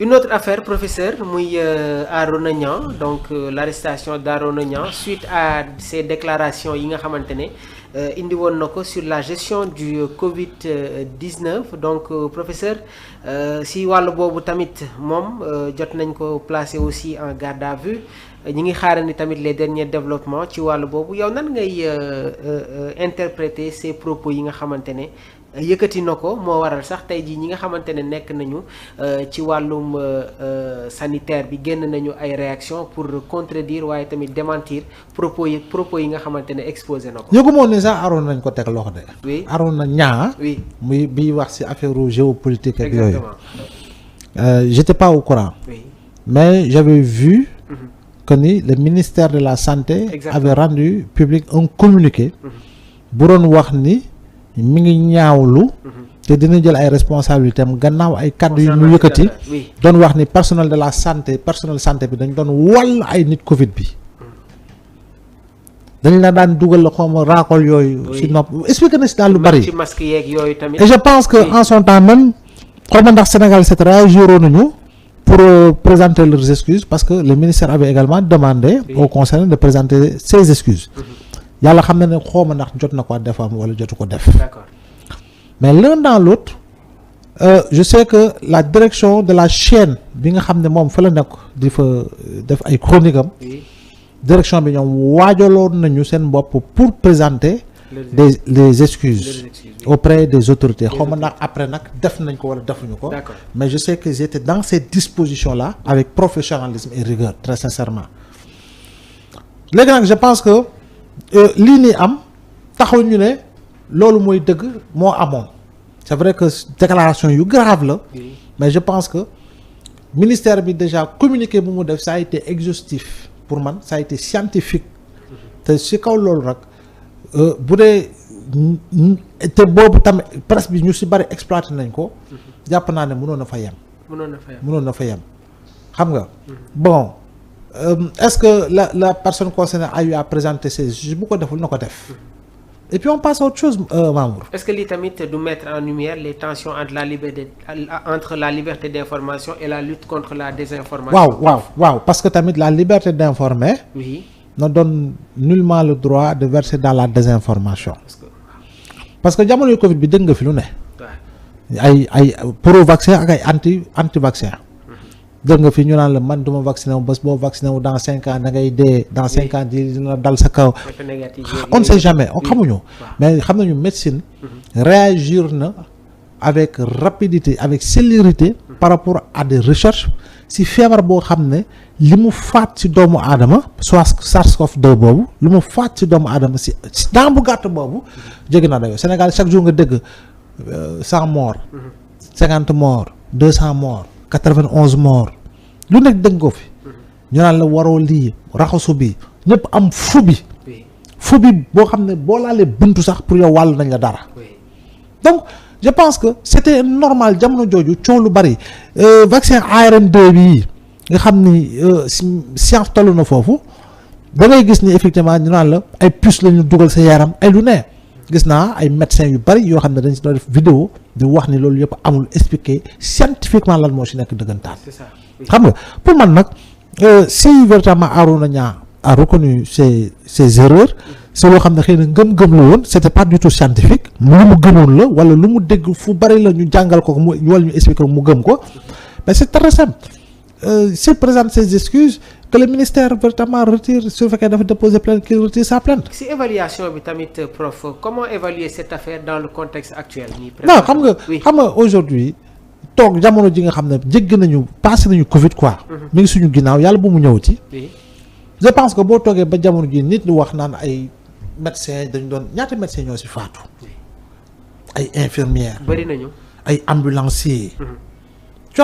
Une autre affaire, professeur, muy Arona Niang, donc l'arrestation d'Arona Niang suite à ces déclarations yi nga xamante ne indi woon na ko sur la gestion du Covid-19 donc professeur si wàllu boobu tamit moom jot nañ ko placer aussi en garde à vue ñi ngi xaarandi tamit les derniers développements ci wàllu boobu yow nan ngay interpréter ces propos yi nga xamante ne yëkkati na ko moo waral sax tey jii ñi nga xamante ne nekk nañu ci wàllum sanitaire bi génn nañu ay réaction pour contredire waaye tamit démentir propos yi nga xamante ne exposé na ko. yëgu moon ne sax Arona nañ ko teg loxo de. oui Arona Niang. oui muy biy wax ci affaire géopolitique ak yooyu. exactement. J'étais pas au courant. oui mais j'avais vu. que ni le ministère de la santé. Exactement. avait rendu public un communiqué. bu doon wax ni. mi ngi ñaawlu te dina jël ay responsabilités am gannaaw ay kàddu yu ñu yëkkati doon wax ni personnel de la santé personnel santé bi dañ doon wàll ay nit Covid bi dañ la daan dugal la xawma raakol yooyu si nopp expliqué na si daal lu bari ci masque yeeg yooyu tamit et je pense que en son temps même xawma ndax Sénégal et cetera réagiroon nañu pour présenter leurs excuses parce que le ministère avait également demandé aux concernés de présenter ses excuses yàlla xam na ne xooma ndax jot na ko def am wala jotu ko def. D'accord. mais l'un dans l'autre je sais que la direction de la chaîne bi nga xam ne moom fa la nekk di fa def ay chronique am direction bi ñoom waajaloon nañu seen bopp pour présenter les excuses auprès des autorités xawma ndax après nag def nañ ko wala defuñu ko. D'accord. mais je sais que j'étais dans ces dispositions là avec professionnalisme et rigueur très sincèrement léegi nag je pense que lii nii am taxaw ñu ne loolu mooy dëgg moo amoon c'est vrai que déclaration yu grave la mais je pense que ministère bi déjà communiqué bu mu def ça a été exhaustif pour man ça a été scientifique te si kaw loolu rek bu dee te boobu tamit presse bi ñu si bari exploité nañ ko jàpp naa ne mënoon na fa yem mënoon na fa yem xam nga bon est-ce que la personne concernée a eu à présenter ses excuses bu ko deful na ko def et puis on passe à autre chose Mamour. Est-ce que lii tamit du mettre en lumière les tensions entre la liberté d'information et la lutte contre la désinformation? waaw parce que tamit la liberté d'informer oui ne donne nullement le droit de verser dans la désinformation parce que jamono Covid bi dégg nga fi lu ne ay pro vaccin ak ay anti vaccin dégg nga fi ñu naan la man duma vacciné wu bés boo vacciné wu dans 5 ans da ngay dee dans 5 ans dina dal sa kaw on ne sait jamais on xamuñu mais xam nañu médecine réagir na avec rapidité avec célérité par rapport à des recherches si feebar boo xam ne li mu faat ci doomu aadama soit SARS-CoV-2 boobu li mu faat ci doomu aadama si dans bu gàtt boobu jéggi na dayoo Sénégal chaque jour nga dégg 100 morts 50 morts 200 morts 91 morts lu nekk dëgg ko fi ñu naan la waroo lii raxasu bi ñëpp am fu bi boo xam ne boo laalee buntu sax pour yow wàll nañ la dara donc je pense que c'était normal jamono jooju coow lu bari vaccin ARN2 bi nga xam ni science tollu na foofu da ngay gis ni effectivement ñu naan la ay puces la ñu dugal sa yaram ay lu ne gis naa ay médecins yu bari yoo xam ne dañ si doon def vidéo di wax ni loolu yëpp amul expliqué scientifiquement lan moo si nekk dëggantaan. xam nga pour man nag si véritablement Arona Niang a reconnu ses erreurs c'est loo xam ne xëy na ngëm-ngëm la woon c'était pas du tout scientifique lu mu gëmoon la wala lu mu dégg fu bari la ñu jàngal ko mu wala ñu expliqué mu gëm ko mais c'est très simple s'il présente ses excuses que le ministère véritablement retire su fekkee dafa déposer plainte qu'il retire sa plainte. si évaluation bi tamit prof comment évaluer cette affaire dans le contexte actuel. non xam nga aujourd'hui toog jamono ji nga xam ne jéggi nañu passé nañu Covid quoi. mi ngi suñu ginnaaw yàlla bu mu ñëwati. je pense que boo toogee ba jamono ji nit ñi wax naan ay médecins dañu doon ñaata médecins ñoo ci faatu. ay infirmières. bari nañu. ay ambulanciers. tu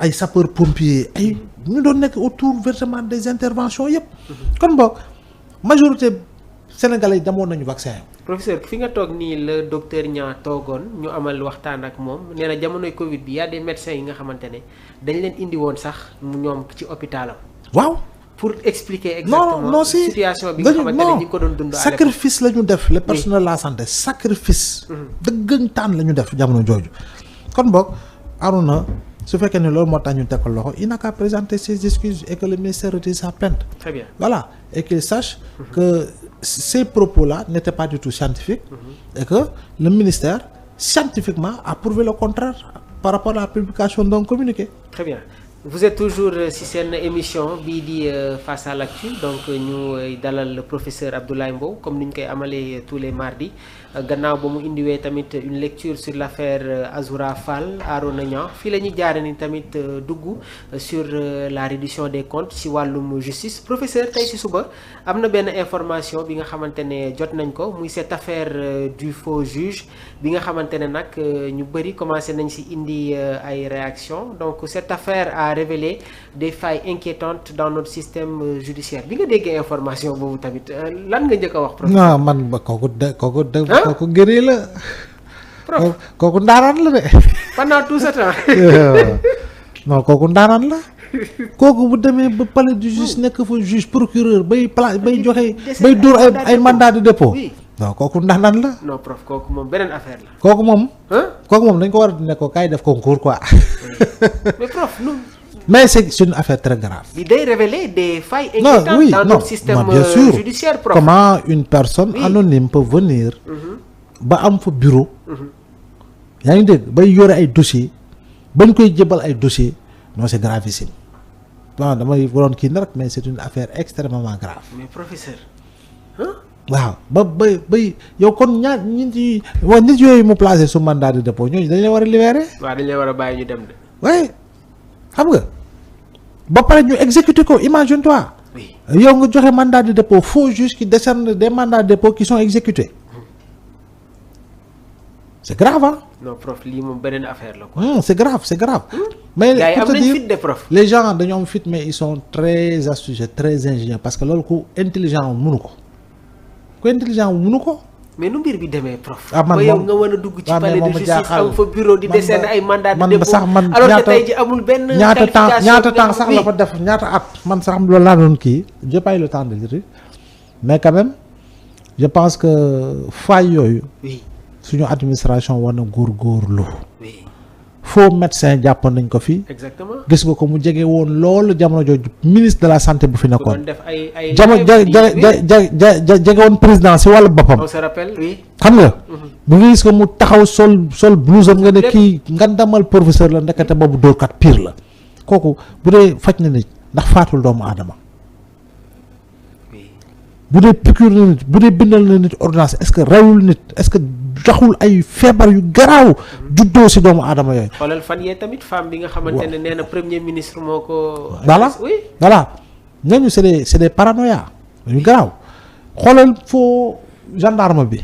ay sapeurs pompiers ay ñu doon nekk autour véritablement des interventions yëpp. kon boog majorité sénégalais yi demoon nañu vaccin. professeur fi nga toog nii la docteur Niang toogoon ñu amal waxtaan ak moom nee na jamonoy Covid bi y a des médecins yi nga xamante ne dañ leen indi woon sax ñoom ci hôpitalam. waaw. pour expliquer exactement situation bi nga xamante ne ñi ko doon dund. sacrifice la ñu def le personnel de la santé sacrifice. dëggantaan la ñu def jamono jooju. kon boog Arona su fekkee ne loolu moo tax ñu teg ko loxo il n'a qu'à présenter ses excuses et que le ministère retire sa plainte. Très bien. Voilà, et qu'il sache que ces propos-là n'étaient pas du tout scientifiques et que le ministère scientifiquement a prouvé le contraire par rapport à la publication d'un communiqué. Très bien. Vous êtes toujours si seen émission bii di face à l'actu donc ñu dalal le professeur Abdoulaye Mbow comme ni ñu koy amalee tous les mardis gannaaw ba mu indiwee tamit une lecture sur l'affaire Azoura Fall Arona Niang fii la ñuy jaare ni tamit dugg sur la reddition des comptes ci wàllum justice professeur tey ci suba am na benn information bi nga xamante ne jot nañ ko muy cette affaire du faux juge bi nga xamante ne nag ñu bëri commencé nañ ci indi ay réactions donc cette affaire a révélé des failles inquiétantes dans notre système judiciaire bi nga déggee information boobu tamit lan nga njëkk a wax professeur. non man ba kooku gëri la. prof kooku ndaanaan la de. pendant tout ce temps. non kooku ndaanaan la. kooku bu demee ba palais de justice nekk fa juge procureur bay joxe bay dóor ay mandat de dépôt. non kooku ndaanaan la. non prof kooku moom beneen affaire la. kooku moom dañ ko war a ne ko kaay def concours quoi. mais prof nous. mais c'est une affaire très grave. Il doit révéler des failles inquiétantes dans notre système judiciaire propre. Comment une personne anonyme peut venir ba am fa bureau yaa ngi dégg bay yore ay dossiers bañ koy jébal ay dossiers non c'est gravissime bon damay waroon kii na rek mais c'est une affaire extrêmement grave. mais professeur. waaw bay yow kon ñaar nit yooyu mu placé sous mandat de dépôt ñooñu dañ leen war a libérer. waaw dañ leen war a bàyyi ñu dem de. oui xam nga. ba pare ñu exécuter ko imagine-toi. oui yow nga joxe mandat de dépôt faux juge qui décerne des mandats de dépôt qui sont exécutés c'est grave hein. non prof lii moom beneen affaire la quoi. c'est grave. mais pour te dire fit de prof. les gens dañoo am fit mais ils sont très astucieux très ingénieux parce que loolu ku intelligent mënu ko mais nu mbir bi demee prof. man ba yow nga mën a dugg ci palais de justice am fa bureau di décerner ay mandat de dépôt man alors que tey ji amul benn ñaata temps sax la fa def ñaata at man sax loolu laa doon kii j'ai pas eu le temps de lire mais quand même je pense que faille yooyu suñu administration war na góorgóorlu faux médecin jàppoon nañ ko fi. exactement gis nga ko mu jege woon loolu jamono jooju ministre de la santé bu fi nekkoon. def ay jamono jege woon président si wàllu boppam. on se rappelle oui. xam nga. bu nga gis ko mu taxaw sol blouse am nga ne kii ngandamal professeur la ndekete boobu dóorkat pire la kooku bu dee faj na nit ndax faatul doomu aadama. bu dee piqûre na nit bu dee bindal na nit ordonnance est-ce que reyul nit est-ce que joxul ay feebar yu garaaw juddoo si doomu aadama yooyu. xoolal fan yee tamit femme bi nga xamante ne nee na premier ministre moo ko. voilà ñooñu c'est des paranoïa yu garaaw xoolal faux gendarme bi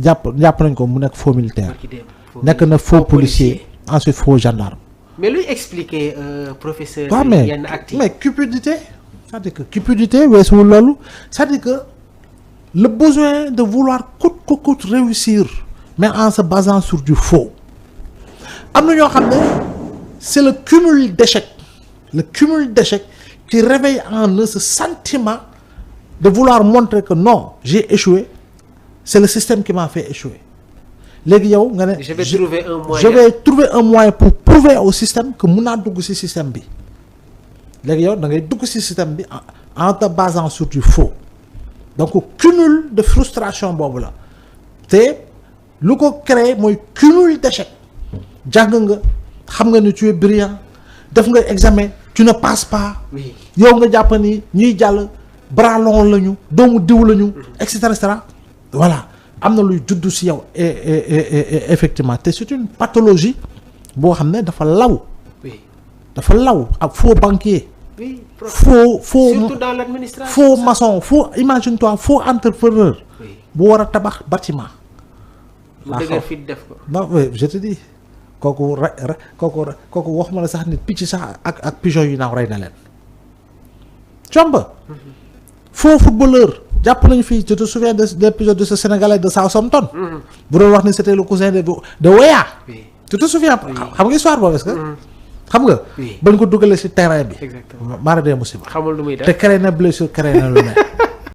jàpp nañ ko mu nekk faux militaire nekk na faux policier ensuite faux gendarme. mais luy expliquer professeur. yenn actes mais cupidité. c'est-à-dire que cupidité weesuwul loolu c'est-à-dire que le besoin de vouloir coûte que coûte réussir mais en se basant sur du faux am na ñoo xam ne c'est le cumul d'échecs qui réveille en eux ce sentiment de vouloir montrer que non j'ai échoué c'est le système qui m'a fait échouer léegi yow nga ne je vais trouver un moyen pour prouver au système que mun naa dugg ci système bi léegi yow da ngay dugg ci système bi en te basant sur du faux donc cumul de frustration boobu la te lu ko créé mooy cumul d'échec jàng nga xam nga ni tu es brillant def nga examen tu ne passes pas yow nga jàpp ni ñuy jàll bras long lañu doomu diw lañu et cetera voilà am na luy juddu ci yow et effectivement te c'est une pathologie boo xam ne dafa law ak faux banquier. Oui, faux surtout dans l'administration. Faux maçon, imagine-toi, faux entrepreneur. Oui. Bu war a tabax bâtiment. mu dëgër fit def ko. non oui je te dis kooku waxuma la sax nit picc sax ak pigeon yu naaw rey na leen. Comba. Faux footballeur jàpp nañu fii je te souviens de l'épisode de ce Sénégalais de Southampton. bu doon wax ni c'était le cousin de Weah. tu te souviens xam nga histoire boobu est-ce que. xam nga. bañ ko dugalee ci terrain bi. exactement maara dee musiba. xamul lu muy def te créé na blessure créé na lu ne.